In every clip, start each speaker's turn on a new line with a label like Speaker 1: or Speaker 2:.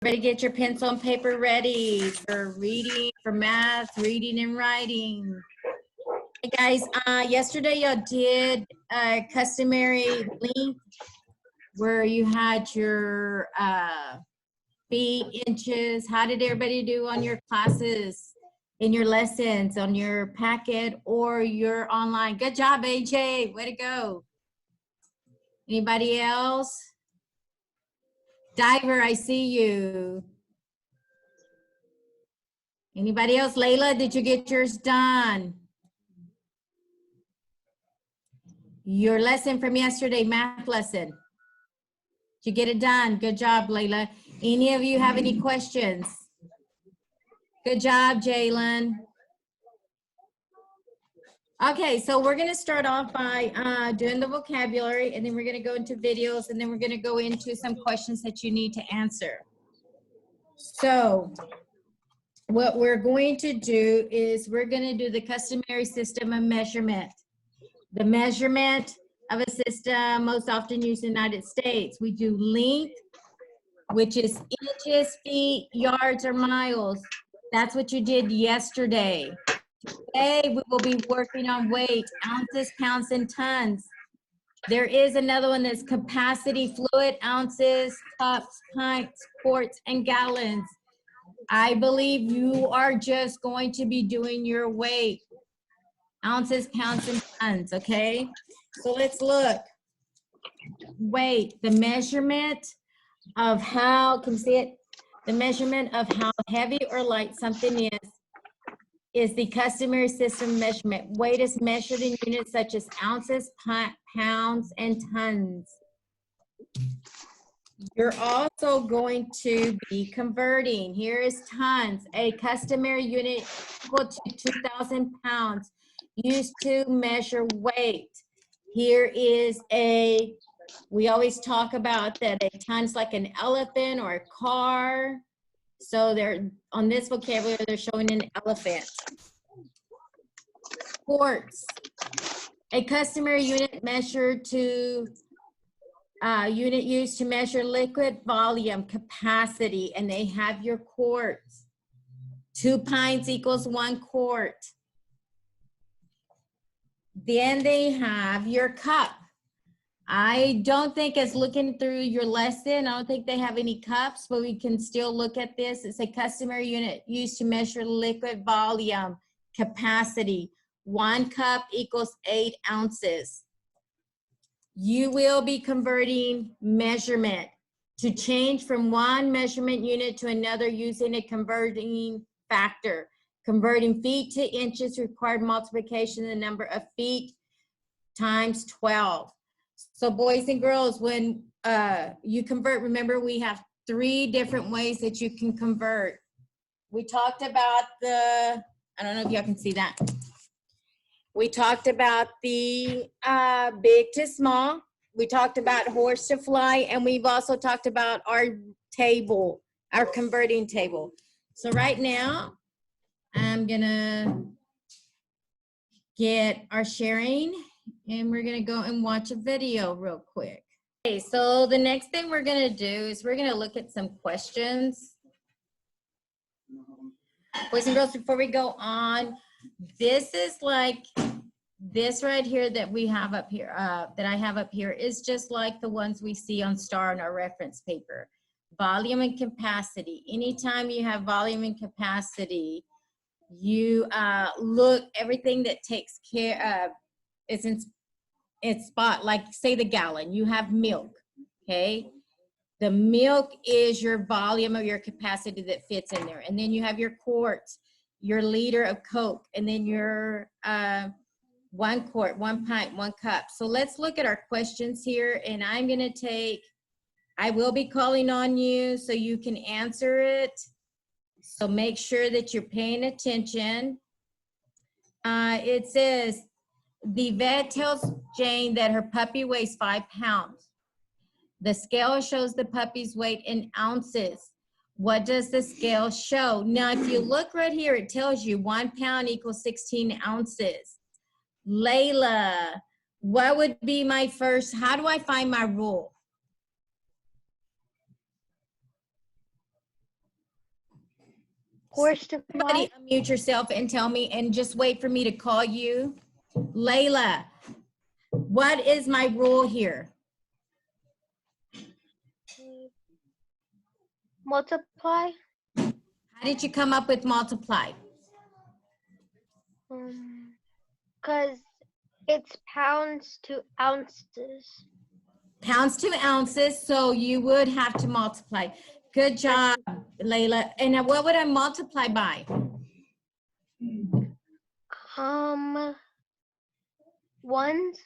Speaker 1: Everybody get your pencil and paper ready for reading, for math, reading and writing. Hey guys, yesterday y'all did a customary link where you had your feet, inches. How did everybody do on your classes, in your lessons, on your packet or your online? Good job, AJ, way to go. Anybody else? Diver, I see you. Anybody else? Layla, did you get yours done? Your lesson from yesterday, math lesson. Did you get it done? Good job, Layla. Any of you have any questions? Good job, Jalen. Okay, so we're gonna start off by doing the vocabulary, and then we're gonna go into videos, and then we're gonna go into some questions that you need to answer. So what we're going to do is we're gonna do the customary system of measurement. The measurement of a system most often used in the United States. We do length, which is inches, feet, yards, or miles. That's what you did yesterday. Today, we will be working on weight, ounces, pounds, and tons. There is another one that's capacity, fluid, ounces, cups, pints, quarts, and gallons. I believe you are just going to be doing your weight, ounces, pounds, and tons, okay? So let's look. Weight, the measurement of how, can you see it? The measurement of how heavy or light something is the customary system measurement. Weight is measured in units such as ounces, pounds, and tons. You're also going to be converting. Here is tons, a customary unit equal to 2,000 pounds used to measure weight. Here is we always talk about that a ton's like an elephant or a car. So they're on this vocabulary, they're showing an elephant. Quarts, a customary unit measured to unit used to measure liquid volume capacity, and they have your quarts. 2 pints equals 1 quart. Then they have your cup. I don't think, as looking through your lesson, I don't think they have any cups, but we can still look at this. It's a customary unit used to measure liquid volume capacity. 1 cup equals 8 ounces. You will be converting measurement to change from one measurement unit to another using a converting factor. Converting feet to inches required multiplication of the number of feet times 12. So boys and girls, when you convert, remember we have 3 different ways that you can convert. We talked about I don't know if y'all can see that. We talked about the big to small. We talked about horse to fly, and we've also talked about our table, our converting table. So right now, I'm gonna get our sharing, and we're gonna go and watch a video real quick. Okay, so the next thing we're gonna do is we're gonna look at some questions. Boys and girls, before we go on, this is like this right here that we have up here, that I have up here is just like the ones we see on STAR in our reference paper. Volume and capacity. Anytime you have volume and capacity, you look, everything that takes care of is in its spot. Like say the gallon, you have milk, okay? The milk is your volume of your capacity that fits in there. And then you have your quarts, your liter of Coke, and then your 1 quart, 1 pint, 1 cup. So let's look at our questions here, and I'm gonna I will be calling on you so you can answer it. So make sure that you're paying attention. It says, the vet tells Jane that her puppy weighs 5 pounds. The scale shows the puppy's weight in ounces. What does the scale show? Now, if you look right here, it tells you 1 pound equals 16 ounces. Layla, what would be my first, how do I find my rule?
Speaker 2: Horse to
Speaker 1: Everybody
Speaker 2: fly.
Speaker 1: unmute yourself and tell me, and just wait for me to call you. Layla, what is my rule here?
Speaker 2: Multiply.
Speaker 1: How did you come up with multiply?
Speaker 2: Because it's pounds to ounces.
Speaker 1: Pounds to ounces, so you would have to multiply. Good job, Layla. And now what would I multiply by?
Speaker 2: Ones.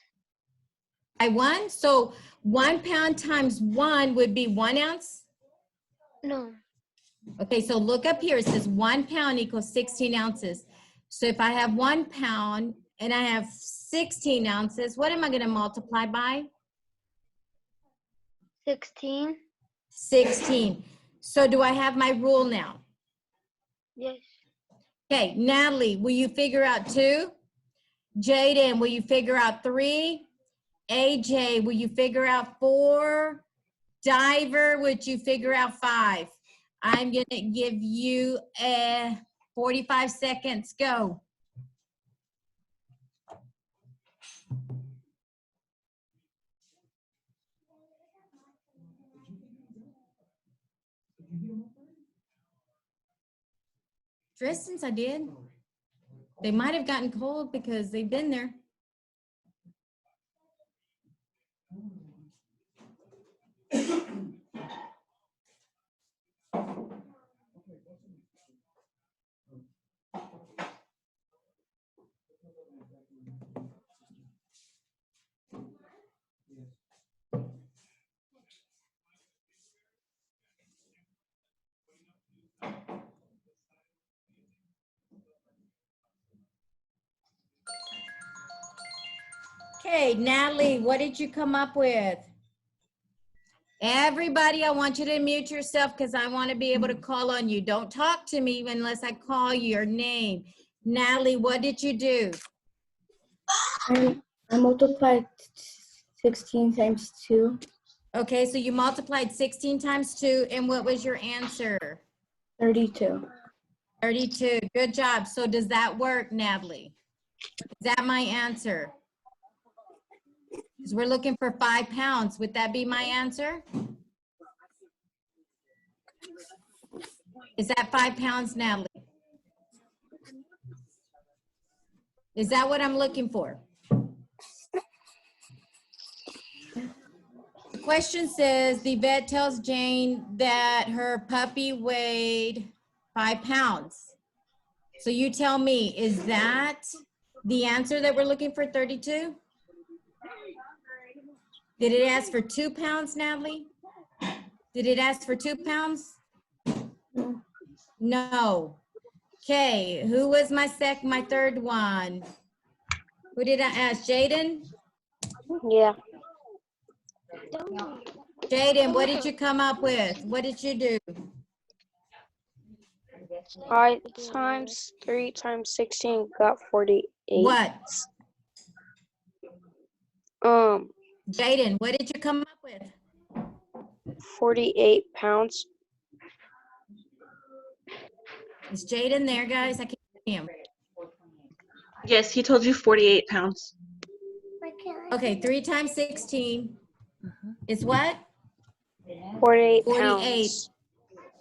Speaker 1: By 1? So 1 pound times 1 would be 1 ounce?
Speaker 2: No.
Speaker 1: Okay, so look up here. It says 1 pound equals 16 ounces. So if I have 1 pound and I have 16 ounces, what am I going to multiply by?
Speaker 2: 16.
Speaker 1: 16. So do I have my rule now?
Speaker 2: Yes.
Speaker 1: Okay, Natalie, will you figure out 2? Jaden, will you figure out 3? AJ, will you figure out 4? Diver, would you figure out 5? I'm going to give you 45 seconds. Go. Dressed since I did. They might have gotten cold because they've been there. Okay, Natalie, what did you come up with? Everybody, I want you to mute yourself because I want to be able to call on you. Don't talk to me unless I call your name. Natalie, what did you do?
Speaker 3: I multiplied 16 times 2.
Speaker 1: Okay, so you multiplied 16 times 2, and what was your answer?
Speaker 3: 32.
Speaker 1: 32. Good job. So does that work, Natalie? Is that my answer? Because we're looking for 5 pounds. Would that be my answer? Is that 5 pounds, Natalie? Is that what I'm looking for? The question says, the vet tells Jane that her puppy weighed 5 pounds. So you tell me, is that the answer that we're looking for, 32? Did it ask for 2 pounds, Natalie? Did it ask for 2 pounds? No. Okay, who was my third one? Who did I ask? Jaden?
Speaker 2: Yeah.
Speaker 1: Jaden, what did you come up with? What did you do?
Speaker 4: 5 times 3 times 16 got 48.
Speaker 1: What?
Speaker 4: Um,
Speaker 1: Jaden, what did you come up with?
Speaker 4: 48 pounds.
Speaker 1: Is Jaden there, guys? I can't see him.
Speaker 5: Yes, he told you 48 pounds.
Speaker 1: Okay, 3 times 16 is what?
Speaker 4: 48
Speaker 1: 48.
Speaker 4: pounds.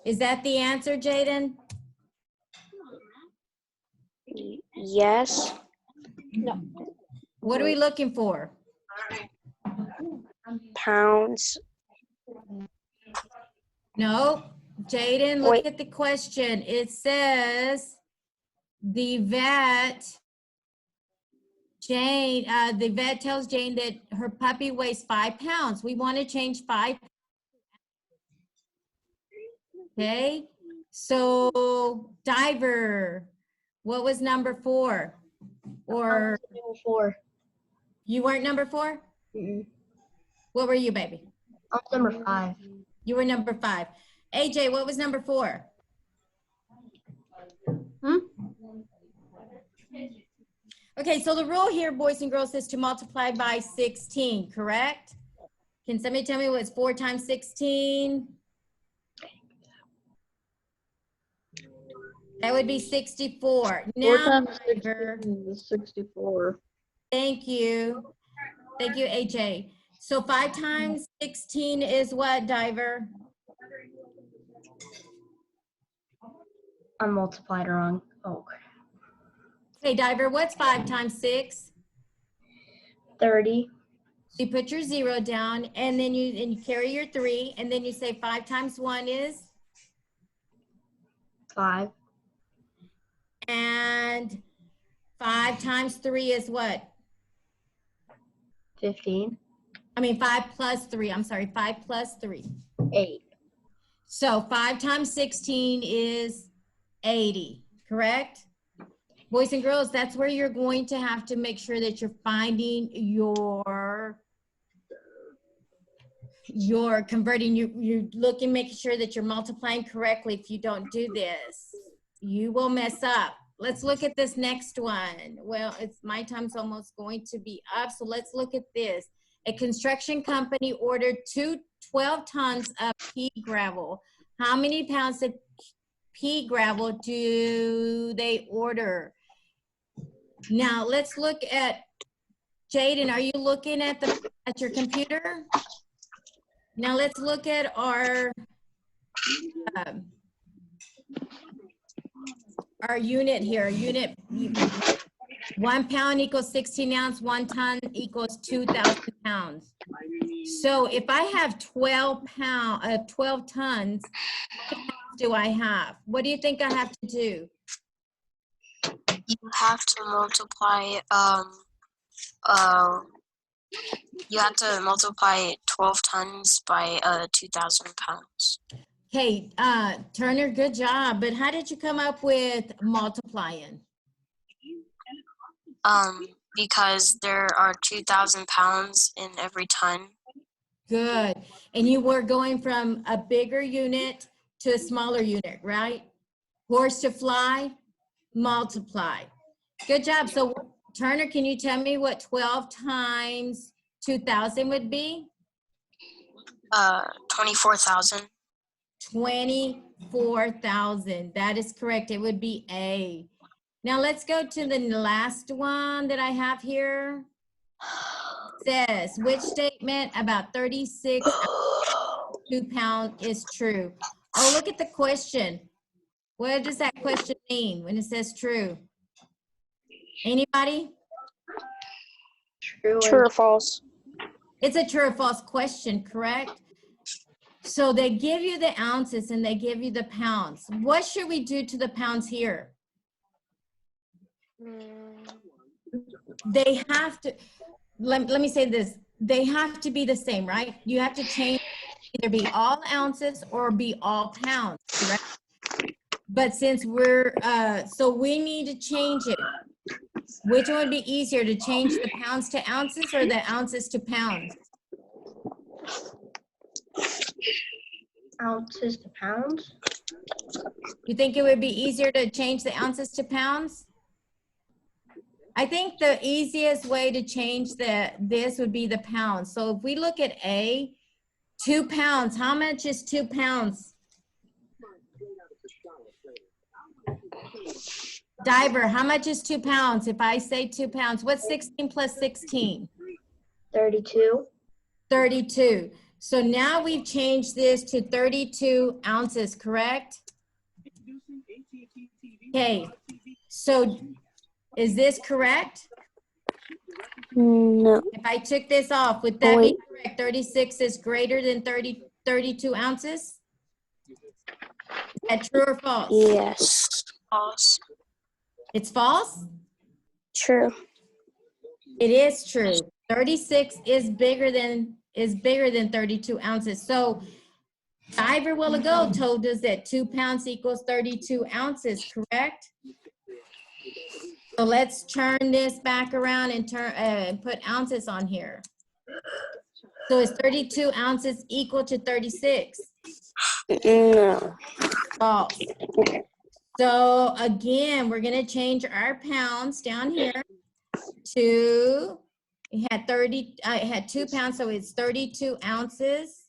Speaker 1: Is that the answer, Jaden?
Speaker 4: Yes.
Speaker 3: No.
Speaker 1: What are we looking for?
Speaker 4: Pounds.
Speaker 1: No, Jaden, look
Speaker 4: Wait.
Speaker 1: at the question. It says the vet tells Jane that her puppy weighs 5 pounds. We want to change 5. Okay, so Diver, what was number 4? Or
Speaker 3: 4.
Speaker 1: you weren't number 4? What were you, baby?
Speaker 3: I'm number 5.
Speaker 1: You were number 5. AJ, what was number 4? Okay, so the rule here, boys and girls, is to multiply by 16, correct? Can somebody tell me what's 4 times 16? That would be 64.
Speaker 6: 4
Speaker 1: Now,
Speaker 6: times
Speaker 1: Driver,
Speaker 6: 16 is 64.
Speaker 1: thank you. Thank you, AJ. So 5 times 16 is what, Diver?
Speaker 3: I multiplied wrong. Oh,
Speaker 1: Hey, Diver, what's 5 times 6?
Speaker 3: 30.
Speaker 1: So you put your 0 down, and then you carry your 3, and then you say 5 times 1 is?
Speaker 3: 5.
Speaker 1: And 5 times 3 is what?
Speaker 3: 15.
Speaker 1: I mean, 5 plus 3. I'm sorry, 5 plus 3.
Speaker 3: 8.
Speaker 1: So 5 times 16 is 80, correct? Boys and girls, that's where you're going to have to make sure that you're finding you're converting, you're looking, making sure that you're multiplying correctly. If you don't do this, you will mess up. Let's look at this next one. Well, my time's almost going to be up, so let's look at this. A construction company ordered 12 tons of pea gravel. How many pounds of pea gravel do they order? Now let's look at, Jaden, are you looking at your computer? Now let's look at our unit here. Unit, 1 pound equals 16 ounce, 1 ton equals 2,000 pounds. So if I have 12 tons, how many pounds do I have? What do you think I have to do?
Speaker 4: You have to multiply, you have to multiply 12 tons by 2,000 pounds.
Speaker 1: Okay, Turner, good job. But how did you come up with multiplying?
Speaker 4: Because there are 2,000 pounds in every ton.
Speaker 1: Good. And you were going from a bigger unit to a smaller unit, right? Horse to fly, multiply. Good job. So Turner, can you tell me what 12 times 2,000 would be?
Speaker 4: 24,000.
Speaker 1: 24,000. That is correct. It would be A. Now let's go to the last one that I have here. It says, which statement about 36 2 pound is true? Oh, look at the question. What does that question mean when it says true? Anybody?
Speaker 3: True.
Speaker 4: True or false?
Speaker 1: It's a true or false question, correct? So they give you the ounces and they give you the pounds. What should we do to the pounds here? They have to, let me say this, they have to be the same, right? You have to change, either be all ounces or be all pounds, correct? But since so we need to change it. Which one would be easier, to change the pounds to ounces or the ounces to pounds?
Speaker 3: Ounces to pounds.
Speaker 1: You think it would be easier to change the ounces to pounds? I think the easiest way to change this would be the pounds. So if we look at A, 2 pounds, how much is 2 pounds? Diver, how much is 2 pounds? If I say 2 pounds, what's 16 plus 16?
Speaker 3: 32.
Speaker 1: 32. So now we've changed this to 32 ounces, correct? Okay, so is this correct?
Speaker 4: No.
Speaker 1: If I took this off, would that be correct? 36 is greater than 32 ounces? Is that true or false?
Speaker 4: Yes. False.
Speaker 1: It's false?
Speaker 4: True.
Speaker 1: It is true. 36 is bigger than 32 ounces. So Diver a while ago told us that 2 pounds equals 32 ounces, correct? So let's turn this back around and put ounces on here. So is 32 ounces equal to 36?
Speaker 4: No.
Speaker 1: False. So again, we're gonna change our pounds down here to, it had 2 pounds, so it's 32 ounces.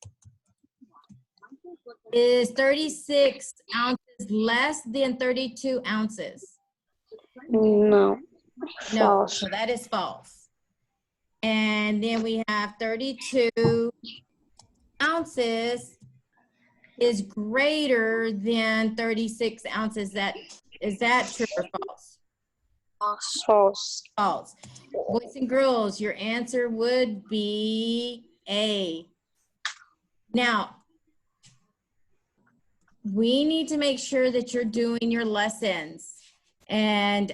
Speaker 1: Is 36 ounces less than 32 ounces?
Speaker 2: No.
Speaker 1: No,
Speaker 2: False.
Speaker 1: so that is false. And then we have 32 ounces is greater than 36 ounces. Is that true or false?
Speaker 4: False.
Speaker 2: False.
Speaker 1: False. Boys and girls, your answer would be A. Now, we need to make sure that you're doing your lessons. And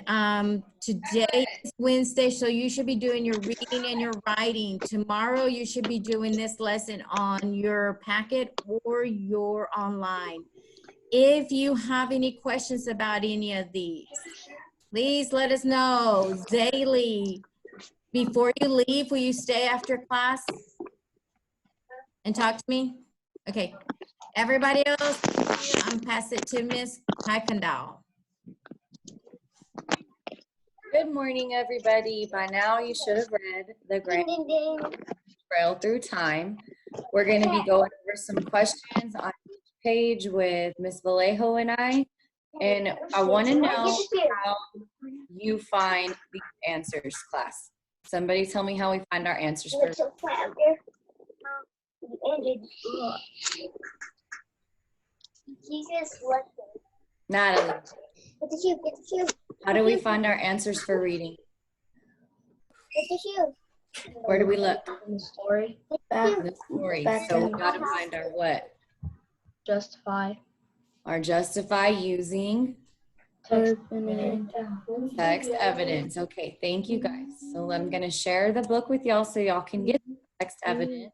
Speaker 1: today is Wednesday, so you should be doing your reading and your writing. Tomorrow, you should be doing this lesson on your packet or your online. If you have any questions about any of these, please let us know. Zaylee, before you leave, will you stay after class and talk to me? Okay. Everybody else, I'm pass it to Miss Kuykendall.
Speaker 6: Good morning, everybody. By now, you should have read the Grand Trail Through Time. We're going to be going over some questions on each page with Miss Vallejo and I. And I want to know how you find these answers, class. Somebody tell me how we find our answers for Natalie. How do we find our answers for reading? Where do we look?
Speaker 3: In the story.
Speaker 6: In the story.
Speaker 3: Back
Speaker 6: So we
Speaker 3: in-
Speaker 6: got to find our what?
Speaker 3: Justify.
Speaker 6: Our justify using
Speaker 3: Text.
Speaker 6: text evidence. Okay, thank you guys. So I'm going to share the book with y'all so y'all can get the text evidence.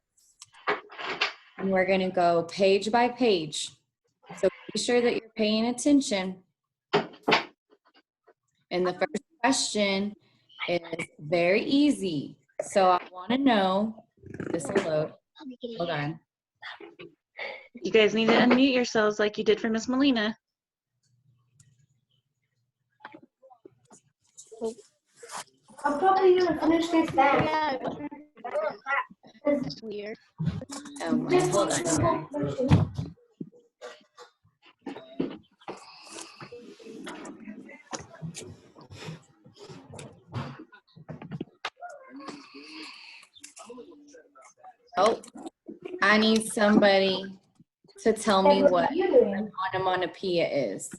Speaker 6: And we're going to go page by page. So be sure that you're paying attention. And the first question is very easy. So I want to know, this will load. Hold on.
Speaker 5: You guys need to unmute yourselves like you did for Miss Molina.
Speaker 3: I'm probably gonna finish this fast.
Speaker 2: That's weird.
Speaker 6: Oh my, hold on, guys. Oh, I need somebody to tell me what an onomatopoeia is.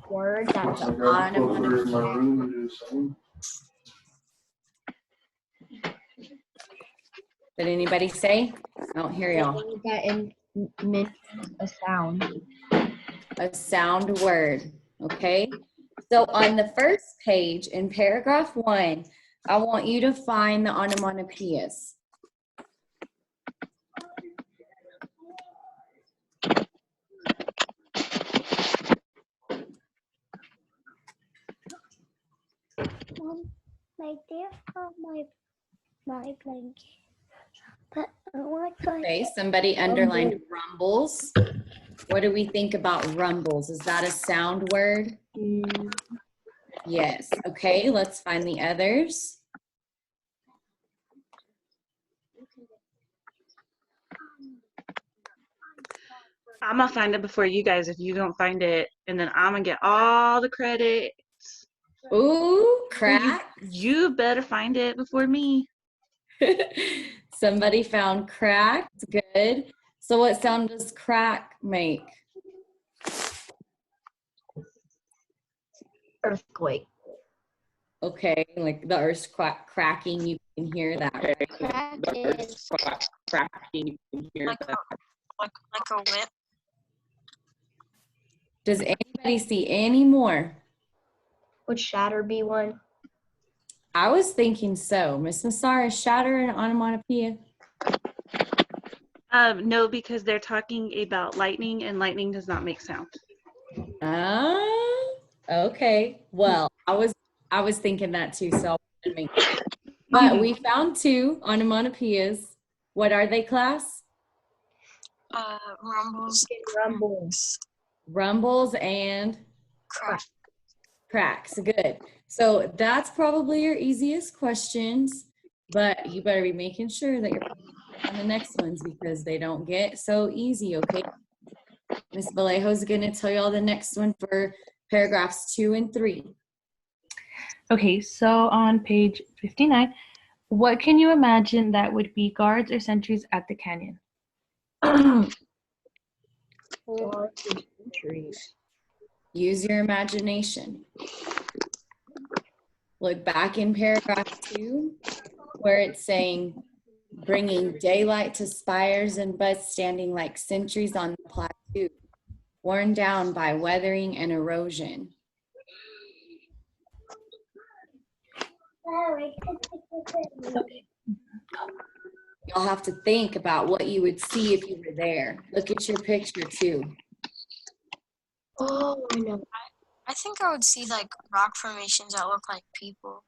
Speaker 1: Word
Speaker 6: That's an onomatopoeia. Did anybody say? I don't hear y'all.
Speaker 3: That meant a sound.
Speaker 6: A sound word, okay? So on the first page in paragraph 1, I want you to find the onomatopoeias.
Speaker 2: My dear, my blanket. But I want to.
Speaker 6: Okay, somebody underlined rumbles. What do we think about rumbles? Is that a sound word? Yes. Okay, let's find the others.
Speaker 5: I'm gonna find it before you guys if you don't find it, and then I'm gonna get all the credit.
Speaker 6: Ooh, crack.
Speaker 5: You better find it before me.
Speaker 6: Somebody found crack. Good. So what sound does crack make?
Speaker 3: Earthquake.
Speaker 6: Okay, like the earth's cracking, you can hear that. Right?
Speaker 2: Crack is
Speaker 6: Cracking, you can hear
Speaker 4: Like
Speaker 6: that.
Speaker 4: a whip.
Speaker 6: Does anybody see any more?
Speaker 3: Would shatter be one?
Speaker 6: I was thinking so. Miss Massara, is shatter an onomatopoeia?
Speaker 5: No, because they're talking about lightning, and lightning does not make sound.
Speaker 6: Okay. Well, I was thinking that too, so I wanted to make sure. But we found 2 onomatopoeias. What are they, class?
Speaker 4: Rumbles.
Speaker 3: Rumbles.
Speaker 6: Rumbles and
Speaker 4: Crack.
Speaker 6: cracks. Good. So that's probably your easiest questions, but you better be making sure that you're paying on the next ones because they don't get so easy, okay? Ms. Vallejo's gonna tell you all the next one for paragraphs 2 and 3.
Speaker 7: Okay, so on page 59, what can you imagine that would be guards or sentries at the canyon?
Speaker 6: Use your imagination. Look back in paragraph 2 where it's saying bringing daylight to spires and buds standing like sentries on the plateau, worn down by weathering and erosion. You'll have to think about what you would see if you were there. Look at your picture too.
Speaker 2: Oh, I know.
Speaker 4: I think I would see like rock formations that look like people.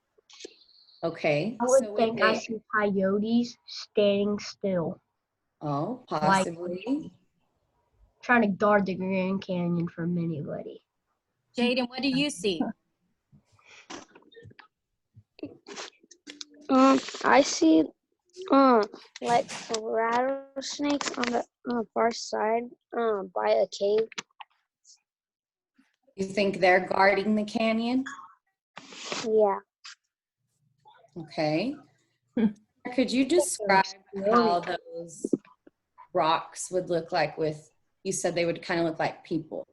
Speaker 6: Okay.
Speaker 2: I would
Speaker 6: so
Speaker 2: think I see coyotes standing still,
Speaker 6: Oh, possibly.
Speaker 2: trying to guard the Grand Canyon from anybody.
Speaker 1: Jaden, what do you see?
Speaker 8: I see like rattlesnakes on the far side by a cave.
Speaker 6: You think they're guarding the canyon?
Speaker 8: Yeah.
Speaker 6: Okay. Could you describe how those rocks would look like you said they would kind of look like people.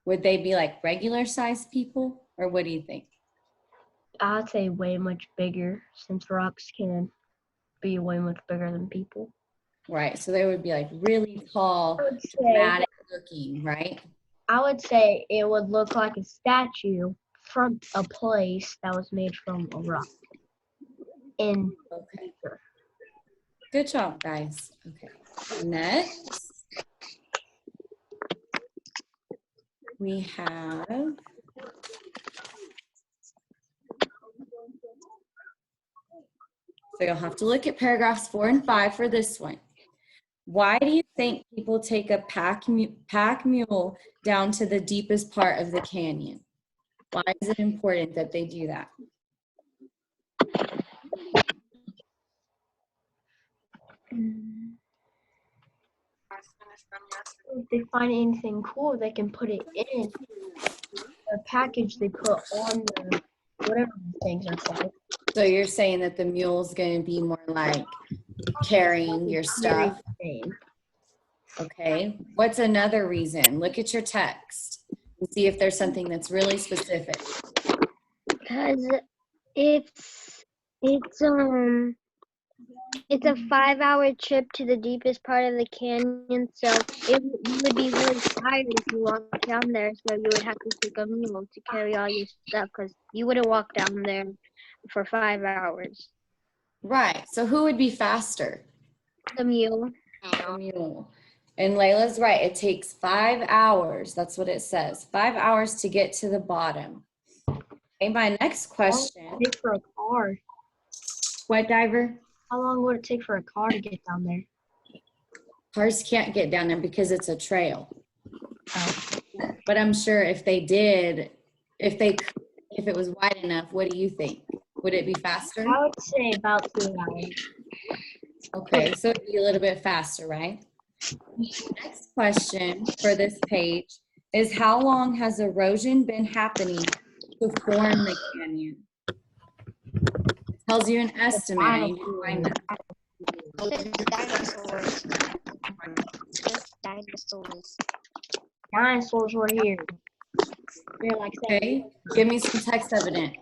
Speaker 6: Would they be like regular sized people or what do you think?
Speaker 2: I'd say way much bigger since rocks can be way much bigger than people.
Speaker 6: Right, so they would be like really tall,
Speaker 2: I would say,
Speaker 6: dramatic looking, right?
Speaker 2: I would say it would look like a statue from a place that was made from a rock. In
Speaker 6: Okay. Good job, guys. Okay. Next, we have so you'll have to look at paragraphs 4 and 5 for this one. Why do you think people take a pack mule down to the deepest part of the canyon? Why is it important that they do that?
Speaker 2: If they find anything cool, they can put it in the package they put on the whatever these things are called.
Speaker 6: So you're saying that the mule's going to be more like carrying your stuff. Okay. What's another reason? Look at your text and see if there's something that's really specific.
Speaker 8: Because it's a 5-hour trip to the deepest part of the canyon, so you would be really tired if you walked down there, so you would have to take a mule to carry all your stuff because you wouldn't walk down there for 5 hours.
Speaker 6: Right. So who would be faster?
Speaker 8: The mule.
Speaker 6: The mule. And Layla's right. It takes 5 hours. That's what it says. 5 hours to get to the bottom. Okay, my next question.
Speaker 2: How long would it take for a car?
Speaker 6: What, Diver?
Speaker 2: How long would it take for a car to get down there?
Speaker 6: Cars can't get down there because it's a trail.
Speaker 2: Oh.
Speaker 6: But I'm sure if they did, if it was wide enough, what do you think? Would it be faster?
Speaker 2: I would say about 2 hours.
Speaker 6: Okay, so it'd be a little bit faster, right? Next question for this page is how long has erosion been happening to form the canyon? It tells you an estimate. I need to find that.
Speaker 2: Dinosaurs were here. They're like saying,
Speaker 6: Okay, give me some text evidence.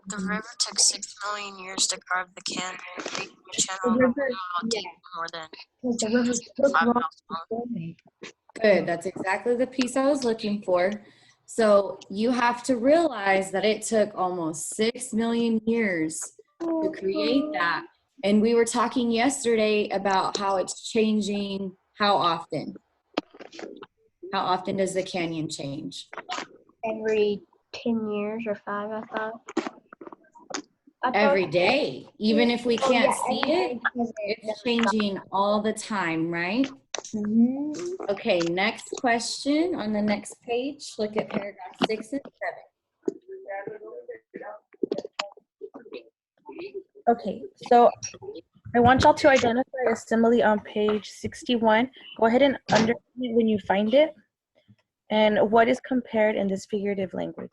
Speaker 4: The river took 6 million years to carve the canyon, making the channel
Speaker 2: the river,
Speaker 4: deep more than
Speaker 2: because the river took
Speaker 4: 5
Speaker 2: rocks
Speaker 4: miles
Speaker 2: to
Speaker 4: long.
Speaker 2: form it.
Speaker 6: Good, that's exactly the piece I was looking for. So you have to realize that it took almost 6 million years to create that. And we were talking yesterday about how it's changing. How often? How often does the canyon change?
Speaker 2: Every 10 years or 5, I thought.
Speaker 6: Every day. Even if we can't see it,
Speaker 2: it's
Speaker 6: it's changing all the time, right? Okay, next question on the next page. Look at paragraph 6 and 7.
Speaker 7: Okay, so I want y'all to identify a simile on page 61. Go ahead and underline it when you find it. And what is compared in this figurative language?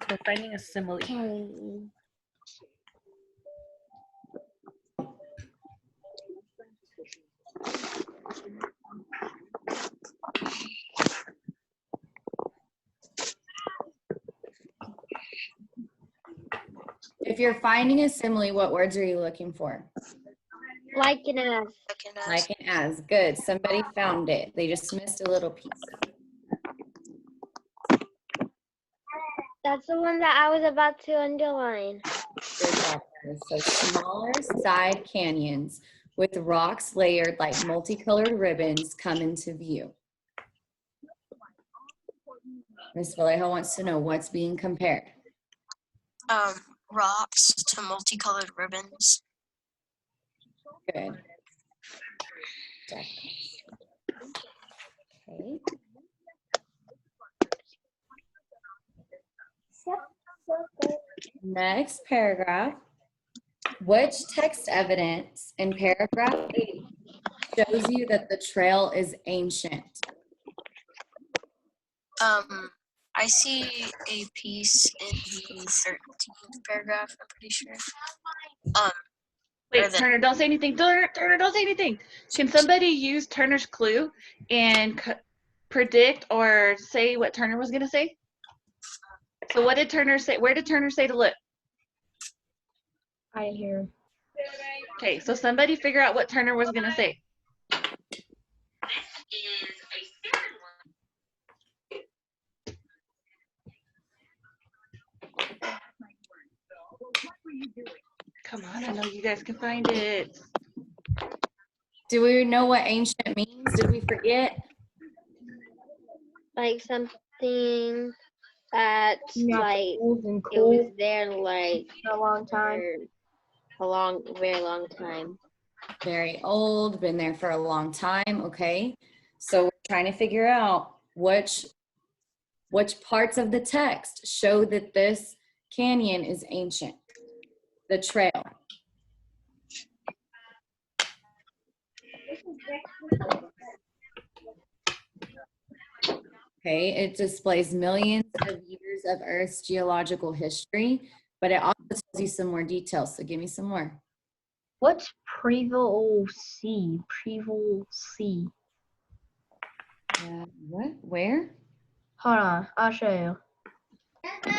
Speaker 7: So finding a simile.
Speaker 6: If you're finding a simile, what words are you looking for?
Speaker 8: Like and as.
Speaker 6: Like and as. Good. Somebody found it. They just missed a little piece.
Speaker 8: That's the one that I was about to underline.
Speaker 6: Good job, guys. So smaller side canyons with rocks layered like multicolored ribbons come into view. Ms. Vallejo wants to know what's being compared.
Speaker 4: Rocks to multicolored ribbons.
Speaker 6: Good. Okay. Next paragraph. Which text evidence in paragraph 8 shows you that the trail is ancient?
Speaker 4: I see a piece in the 13th paragraph, I'm pretty sure.
Speaker 5: Wait, Turner, don't say anything. Turner, don't say anything. Can somebody use Turner's clue and predict or say what Turner was going to say? So what did Turner say? Where did Turner say to look?
Speaker 2: I hear.
Speaker 5: Okay, so somebody figure out what Turner was going to say. Come on, I know you guys can find it.
Speaker 6: Do we know what ancient means? Did we forget?
Speaker 8: Like something that's
Speaker 2: Not
Speaker 8: like
Speaker 2: old and
Speaker 8: it was
Speaker 2: cool
Speaker 8: there like
Speaker 2: for a long time.
Speaker 8: for very long time.
Speaker 6: Very old, been there for a long time. Okay. So we're trying to figure out which parts of the text show that this canyon is ancient. The trail. Okay, it displays millions of years of Earth's geological history, but it also tells you some more details. So give me some more.
Speaker 2: What's Preval C? Preval C.
Speaker 6: What? Where?
Speaker 2: Hold on, I'll show you.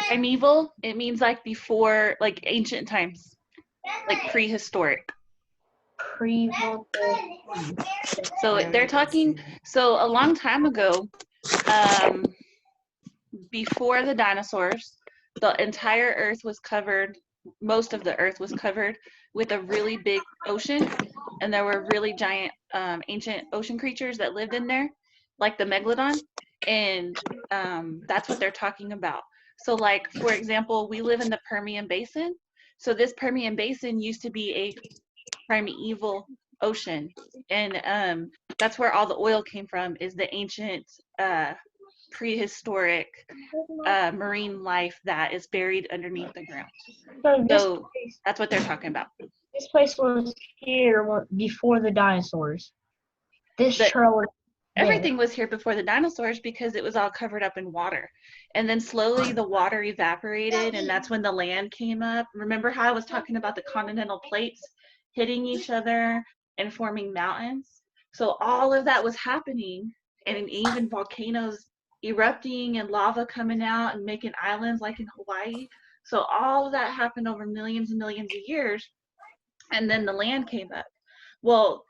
Speaker 5: Primeval, it means like before, like ancient times, like prehistoric.
Speaker 2: Preval.
Speaker 5: So they're talking, so a long time ago, before the dinosaurs, the entire earth was covered, most of the earth was covered with a really big ocean, and there were really giant ancient ocean creatures that lived in there, like the megalodon, and that's what they're talking about. So like, for example, we live in the Permian Basin, so this Permian Basin used to be a primeval ocean, and that's where all the oil came from, is the ancient prehistoric marine life that is buried underneath the ground. So that's what they're talking about.
Speaker 2: This place was here before the dinosaurs. This trail was there.
Speaker 5: Everything was here before the dinosaurs because it was all covered up in water. And then slowly the water evaporated, and that's when the land came up. Remember how I was talking about the continental plates hitting each other and forming mountains? So all of that was happening, and even volcanoes erupting and lava coming out and making islands like in Hawaii. So all of that happened over millions and millions of years, and then the land came up. Well,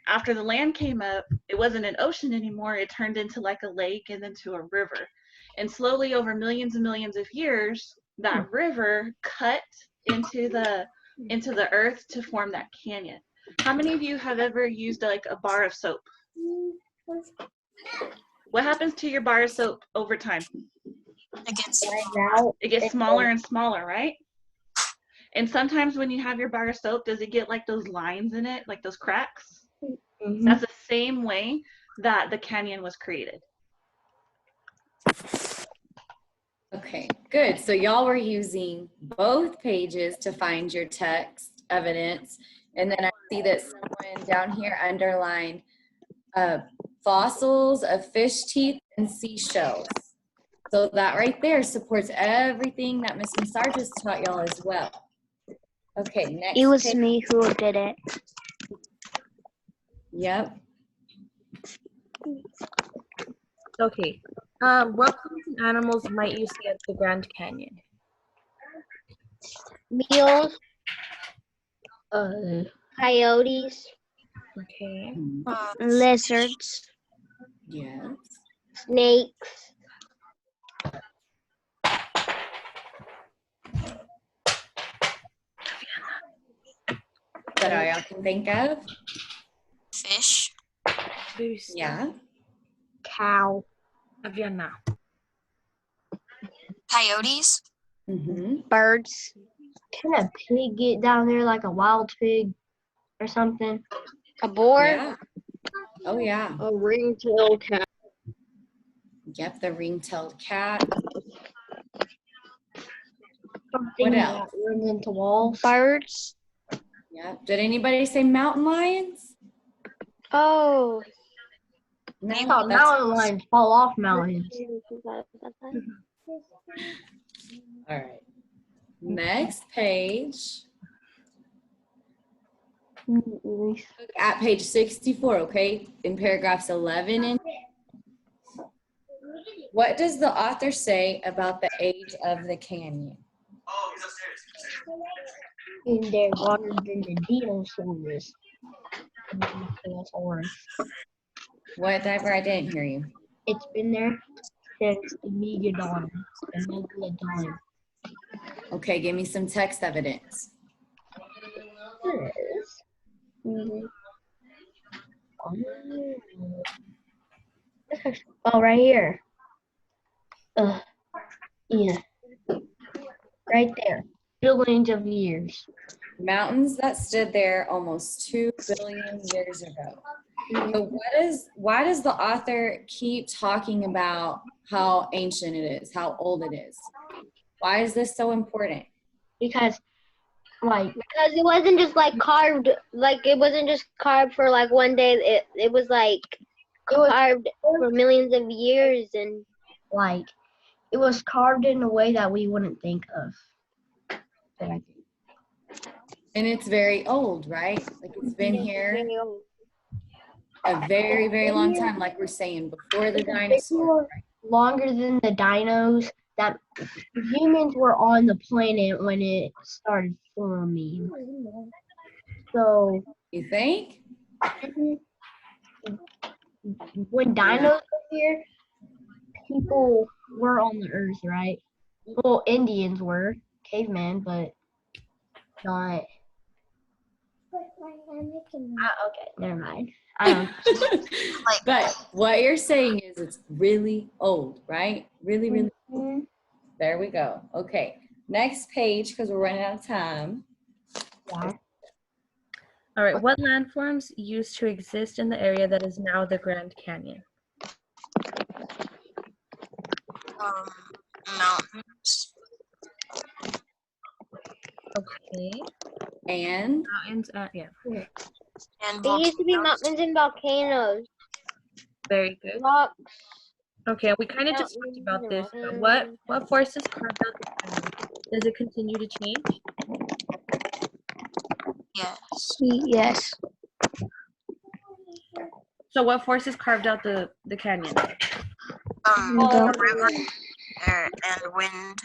Speaker 5: after the land came up, it wasn't an ocean anymore. It turned into like a lake and then to a river. And slowly over millions and millions of years, that river cut into the earth to form that canyon. How many of you have ever used like a bar of soap? What happens to your bar of soap over time? It gets smaller and smaller, right? And sometimes when you have your bar of soap, does it get like those lines in it, like those cracks? Mm-hmm. That's the same way that the canyon was created.
Speaker 6: Okay, good. So y'all were using both pages to find your text evidence. And then I see that someone down here underlined fossils of fish teeth and seashells. So that right there supports everything that Miss Massar just taught y'all as well. Okay, next
Speaker 8: It was
Speaker 6: page.
Speaker 8: me who did it.
Speaker 6: Yep.
Speaker 7: Okay. What plants and animals might you see at the Grand Canyon?
Speaker 8: Mules,
Speaker 2: Uh,
Speaker 8: coyotes,
Speaker 7: Okay.
Speaker 8: lizards,
Speaker 6: Yes.
Speaker 8: snakes,
Speaker 6: That all y'all can think of?
Speaker 4: Fish.
Speaker 6: Yeah.
Speaker 2: cow.
Speaker 7: Aviana.
Speaker 4: Coyotes.
Speaker 6: Mm-hmm.
Speaker 8: birds.
Speaker 2: Can a pig get down there like a wild pig or something?
Speaker 8: A boar.
Speaker 6: Yeah. Oh, yeah.
Speaker 2: A ring-tailed cat.
Speaker 6: Yep, the ring-tailed cat.
Speaker 2: Something
Speaker 6: What else?
Speaker 2: that runs into walls.
Speaker 8: Birds.
Speaker 6: Yep. Did anybody say mountain lions?
Speaker 8: Oh.
Speaker 6: No,
Speaker 2: Oh, mountain lions fall off mountains.
Speaker 6: All right. Next page. Look at page 64, okay? In paragraphs 11 and what does the author say about the age of the canyon?
Speaker 2: In there longer than the dinosaurs.
Speaker 6: What, Diver? I didn't hear you.
Speaker 2: It's been there since the Megalodon. The Megalodon.
Speaker 6: Okay, give me some text evidence.
Speaker 2: Oh, right here. Yeah. Right there. Billions of years.
Speaker 6: Mountains that stood there almost 2 billion years ago. So why does the author keep talking about how ancient it is, how old it is? Why is this so important?
Speaker 2: Because, like,
Speaker 8: Because it wasn't just like carved, like it wasn't just carved for like one day. It was like
Speaker 2: it was
Speaker 8: carved for millions of years, and
Speaker 2: like it was carved in a way that we wouldn't think of. But I think.
Speaker 6: And it's very old, right? Like it's been here a very, very long time, like we're saying, before the dinosaurs.
Speaker 2: Longer than the dinos. That humans were on the planet when it started forming. So
Speaker 6: You think?
Speaker 2: when dinos were here, people were on the earth, right? Well, Indians were cavemen, but not. Okay, never mind.
Speaker 6: But what you're saying is it's really old, right? Really, really old. There we go. Okay, next page because we're running out of time.
Speaker 2: Yeah.
Speaker 7: All right. What landforms used to exist in the area that is now the Grand Canyon?
Speaker 4: Mountains.
Speaker 7: Okay.
Speaker 6: And
Speaker 7: Mountains. Yeah.
Speaker 4: And
Speaker 8: there used to be
Speaker 4: volcanoes.
Speaker 8: mountains and volcanoes,
Speaker 7: Very good.
Speaker 8: rocks.
Speaker 7: Okay. We kind of just talked about this. But what forces carved out the canyon? Does it continue to change?
Speaker 4: Yes.
Speaker 8: Yes.
Speaker 7: So what forces carved out the canyon?
Speaker 4: River and wind.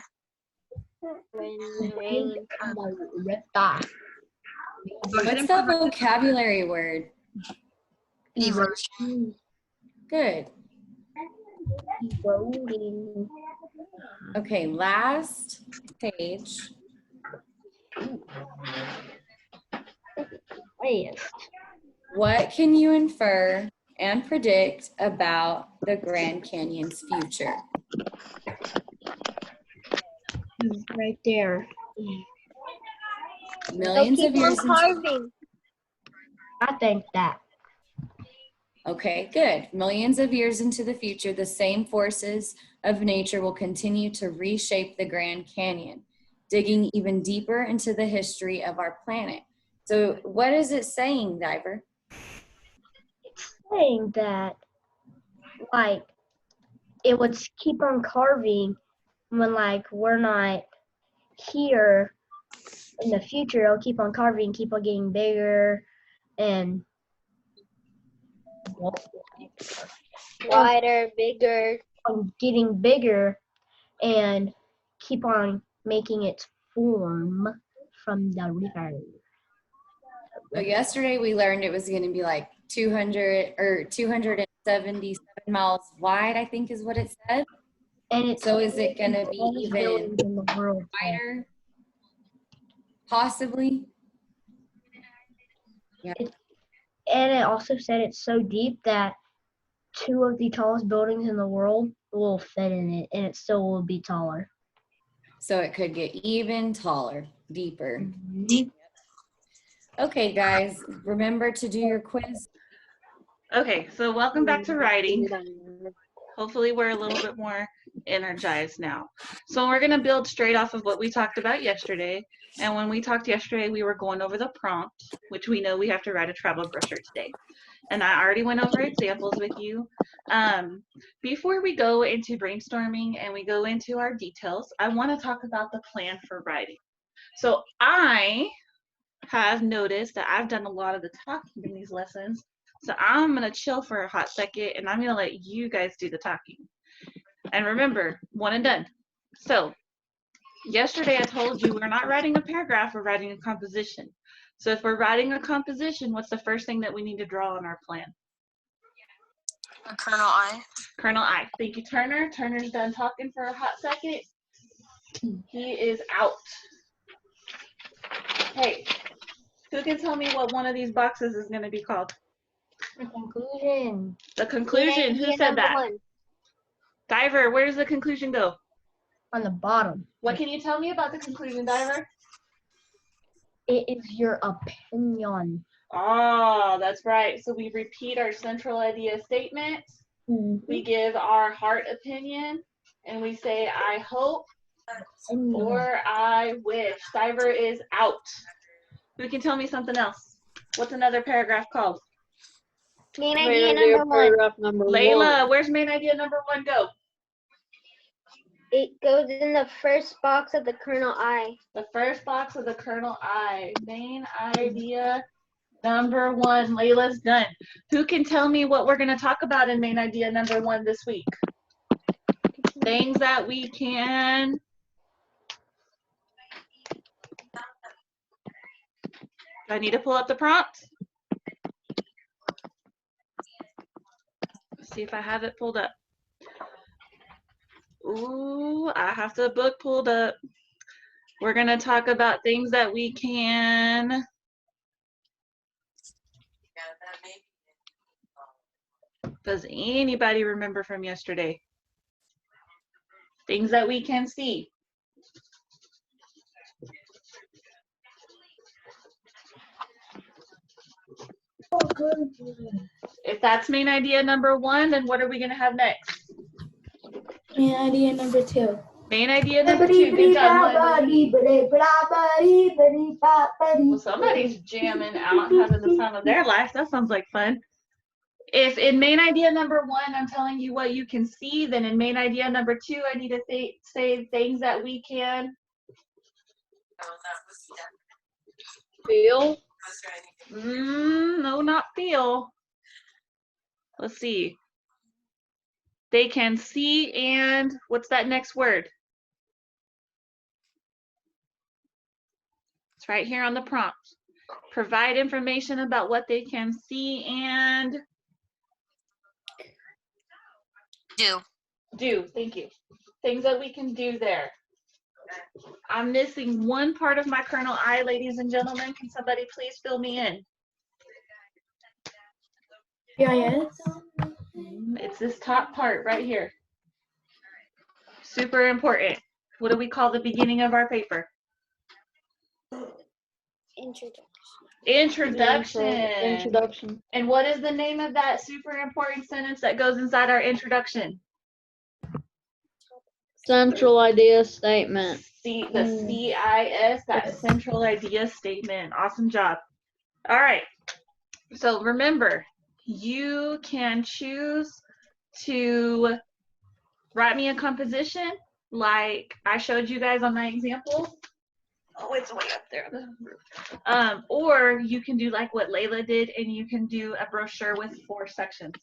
Speaker 8: Rain.
Speaker 6: what's the vocabulary word?
Speaker 4: Erosion.
Speaker 6: Good. Okay, last page. What can you infer and predict about the Grand Canyon's future?
Speaker 2: Right there.
Speaker 6: Millions of
Speaker 8: Keep on
Speaker 6: years into
Speaker 8: carving.
Speaker 2: I think that
Speaker 6: Okay, good. Millions of years into the future, the same forces of nature will continue to reshape the Grand Canyon, digging even deeper into the history of our planet. So what is it saying, Diver?
Speaker 2: It's saying that, like, it would keep on carving when, like, we're not here in the future. It'll keep on carving, keep on getting bigger, and
Speaker 8: Wider, bigger.
Speaker 2: on getting bigger and keep on making its form from the river.
Speaker 6: So yesterday we learned it was going to be like 200 or 277 miles wide, I think is what it said.
Speaker 2: And it's
Speaker 6: So is it going to be
Speaker 2: tallest
Speaker 6: even
Speaker 2: buildings in the world.
Speaker 6: wider? Possibly.
Speaker 2: And it also said it's so deep that 2 of the tallest buildings in the world will fit in it, and it still will be taller.
Speaker 6: So it could get even taller, deeper.
Speaker 2: Mhm.
Speaker 6: Okay, guys, remember to do your quiz.
Speaker 5: Okay, so welcome back to writing. Hopefully we're a little bit more energized now. So we're gonna build straight off of what we talked about yesterday. And when we talked yesterday, we were going over the prompt, which we know we have to write a travel brochure today. And I already went over examples with you. Before we go into brainstorming and we go into our details, I wanna talk about the plan for writing. So I have noticed that I've done a lot of the talking in these lessons. So I'm gonna chill for a hot second and I'm gonna let you guys do the talking. And remember, one and done. So yesterday I told you we're not writing a paragraph, we're writing a composition. So if we're writing a composition, what's the first thing that we need to draw on our plan?
Speaker 4: A kernel eye.
Speaker 5: Colonel I. Thank you, Turner. Turner's done talking for a hot second. He is out. Hey, who can tell me what one of these boxes is going to be called?
Speaker 2: The conclusion.
Speaker 5: The conclusion. Who said that? Diver, where does the conclusion go?
Speaker 2: On the bottom.
Speaker 5: What can you tell me about the conclusion, Diver?
Speaker 2: It is your opinion.
Speaker 5: Oh, that's right. So we repeat our central idea statement. We give our heart opinion, and we say, I hope or I wish. Diver is out. Who can tell me something else? What's another paragraph called?
Speaker 8: Main idea number 1.
Speaker 5: Layla, where's main idea number 1 go?
Speaker 8: It goes in the first box of the kernel I.
Speaker 5: The first box of the kernel I. Main idea number 1. Layla's done. Who can tell me what we're going to talk about in main idea number 1 this week? Things that we can. Do I need to pull up the prompt? Let's see if I have it pulled up. Ooh, I have the book pulled up. We're going to talk about things that we can. Does anybody remember from yesterday? Things that we can see. If that's main idea number 1, then what are we going to have next?
Speaker 3: Main idea number 2.
Speaker 5: Main idea number 2. Good job, Lily. Well, somebody's jamming out, having the time of their life. That sounds like fun. If in main idea number 1, I'm telling you what you can see, then in main idea number 2, I need to say things that we can
Speaker 8: Feel.
Speaker 5: No, not feel. Let's see. They can see and what's that next word? It's right here on the prompt. Provide information about what they can see and do. Thank you. Things that we can do there. I'm missing one part of my kernel I, ladies and gentlemen. Can somebody please fill me in?
Speaker 3: GIS.
Speaker 5: It's this top part right here. Super important. What do we call the beginning of our paper?
Speaker 8: Introduction.
Speaker 5: Introduction.
Speaker 9: Introduction.
Speaker 5: And what is the name of that super important sentence that goes inside our introduction?
Speaker 9: Central idea statement.
Speaker 5: The CIS, that central idea statement. Awesome job. All right. So remember, you can choose to write me a composition like I showed you guys on my example. Oh, it's way up there. Or you can do like what Layla did, and you can do a brochure with 4 sections.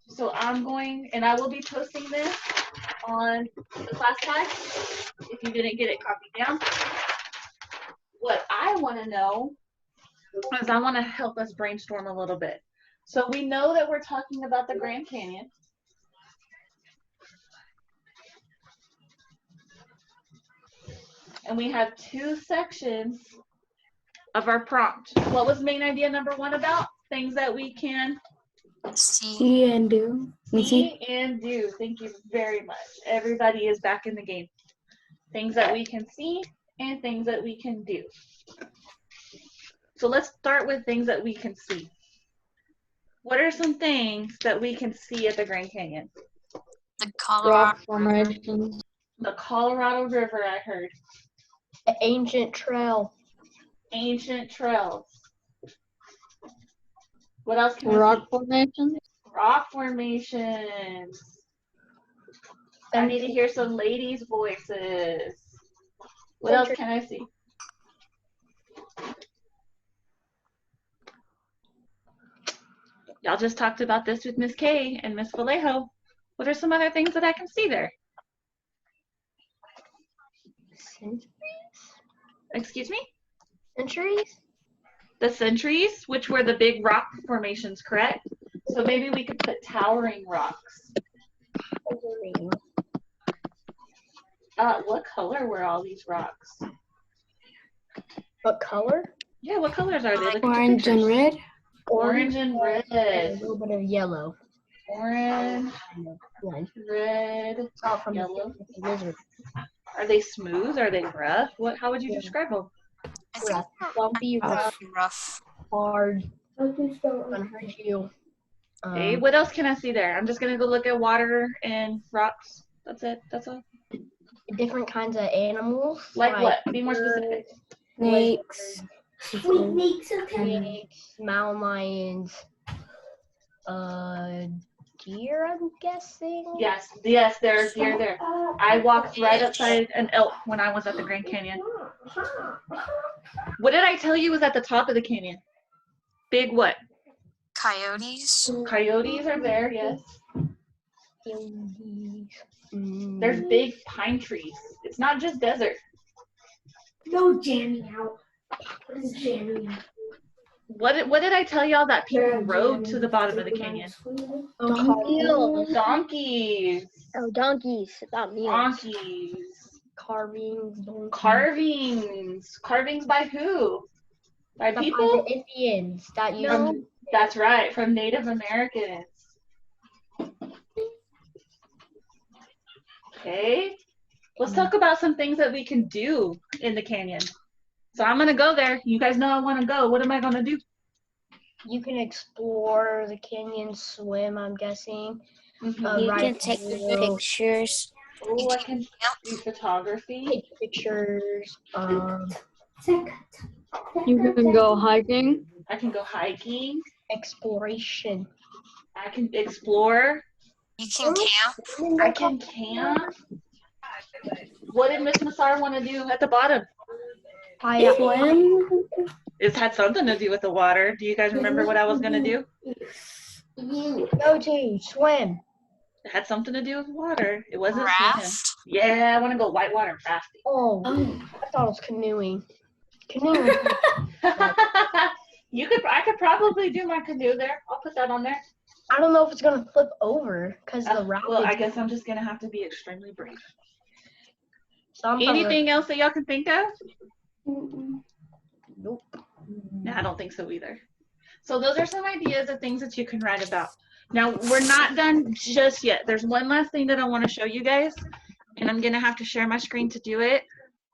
Speaker 5: So I'm going, and I will be posting this on the class side. If you didn't get it copied down. What I want to know is I want to help us brainstorm a little bit. So we know that we're talking about the Grand Canyon. And we have 2 sections of our prompt. What was main idea number 1 about? Things that we can
Speaker 3: See and do.
Speaker 5: see and do. Thank you very much. Everybody is back in the game. Things that we can see and things that we can do. So let's start with things that we can see. What are some things that we can see at the Grand Canyon?
Speaker 4: The Colorado
Speaker 9: Rock formations.
Speaker 5: The Colorado River, I heard.
Speaker 2: The ancient trail.
Speaker 5: Ancient trails. What else can I
Speaker 9: Rock
Speaker 5: see?
Speaker 9: formations.
Speaker 5: Rock formations. I need to hear some ladies' voices. What else can I see? Y'all just talked about this with Miss Kay and Miss Vallejo. What are some other things that I can see there? Excuse me?
Speaker 2: Centuries?
Speaker 5: The centuries, which were the big rock formations, correct? So maybe we could put towering rocks. What color were all these rocks?
Speaker 2: What color?
Speaker 5: Yeah, what colors are they? Look at your
Speaker 3: Orange and
Speaker 5: pictures.
Speaker 3: red.
Speaker 5: Orange and
Speaker 2: And a
Speaker 5: red.
Speaker 2: little bit of yellow.
Speaker 5: Orange, red,
Speaker 2: It's all from
Speaker 5: yellow.
Speaker 2: the lizard.
Speaker 5: Are they smooth? Are they rough? How would you describe them?
Speaker 4: I think
Speaker 2: Rough. Bumpy, rough,
Speaker 4: rough.
Speaker 2: hard. Gonna hurt you.
Speaker 5: Okay, what else can I see there? I'm just gonna go look at water and rocks. That's it. That's all.
Speaker 2: Different kinds of animals.
Speaker 5: Like what? Be more specific.
Speaker 3: Snakes.
Speaker 2: Snakes, mountain lions, deer, I'm guessing.
Speaker 5: Yes, there's deer there. I walked right outside an elk when I was at the Grand Canyon. What did I tell you was at the top of the canyon? Big what?
Speaker 4: Coyotes.
Speaker 5: Coyotes are there, yes. There's big pine trees. It's not just desert.
Speaker 3: No jamming out. What is jamming out?
Speaker 5: What did I tell y'all that people rode to the bottom of the canyon? Donkeys.
Speaker 8: Oh, donkeys. About me.
Speaker 5: Donkeys.
Speaker 2: Carvings.
Speaker 5: Carvings by who? By
Speaker 2: By
Speaker 5: people?
Speaker 2: the Indians that you
Speaker 5: From, that's right, from Native Americans. Okay, let's talk about some things that we can do in the canyon. So I'm gonna go there. You guys know I wanna go. What am I gonna do?
Speaker 2: You can explore the canyon, swim, I'm guessing.
Speaker 5: You
Speaker 8: You
Speaker 2: ride
Speaker 8: can take
Speaker 2: through,
Speaker 8: pictures.
Speaker 5: Oh, I can do photography.
Speaker 2: take pictures.
Speaker 9: You can go hiking.
Speaker 5: I can go hiking.
Speaker 2: Exploration.
Speaker 5: I can explore.
Speaker 4: You can camp.
Speaker 5: I can camp. What did Miss Massar want to do at the bottom?
Speaker 2: Swim.
Speaker 5: It's had something to do with the water. Do you guys remember what I was gonna do?
Speaker 2: Go to swim.
Speaker 5: It had something to do with water. It wasn't swimming.
Speaker 4: Raft.
Speaker 5: Yeah, I want to go whitewater rafting.
Speaker 2: Oh, I thought it was canoeing. Canoeing.
Speaker 5: I could probably do my canoe there. I'll put that on there.
Speaker 2: I don't know if it's gonna flip over because the rapids.
Speaker 5: Well, I guess I'm just gonna have to be extremely brave.
Speaker 2: So I'm
Speaker 5: Anything else that y'all can think of?
Speaker 2: Nope.
Speaker 5: No, I don't think so either. So those are some ideas of things that you can write about. Now, we're not done just yet. There's one last thing that I want to show you guys, and I'm going to have to share my screen to do it.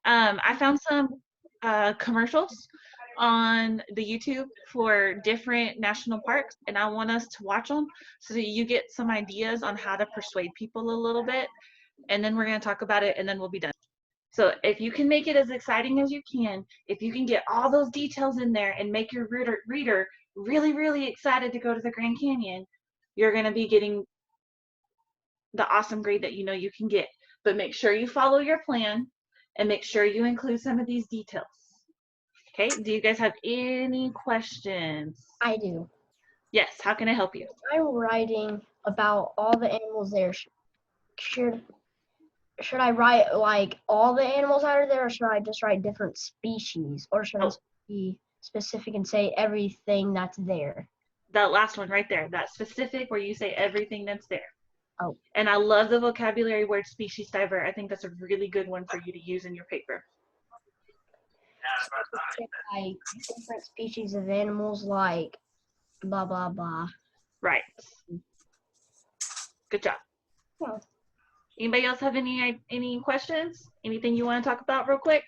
Speaker 5: I found some commercials on the YouTube for different national parks, and I want us to watch them so that you get some ideas on how to persuade people a little bit, and then we're going to talk about it, and then we'll be done. So if you can make it as exciting as you can, if you can get all those details in there and make your reader really, really excited to go to the Grand Canyon, you're going to be getting the awesome grade that you know you can get. But make sure you follow your plan and make sure you include some of these details. Okay, do you guys have any questions?
Speaker 2: I do.
Speaker 5: Yes, how can I help you?
Speaker 2: I'm writing about all the animals there. Should I write like all the animals out of there, or should I just write different species, or should I be specific and say everything that's there?
Speaker 5: That last one right there, that specific where you say everything that's there.
Speaker 2: Oh.
Speaker 5: And I love the vocabulary word species divert. I think that's a really good one for you to use in your paper.
Speaker 2: Like different species of animals, like blah blah blah.
Speaker 5: Right. Good job.
Speaker 2: Yeah.
Speaker 5: Anybody else have any questions? Anything you want to talk about real quick?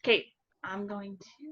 Speaker 5: Okay, I'm going to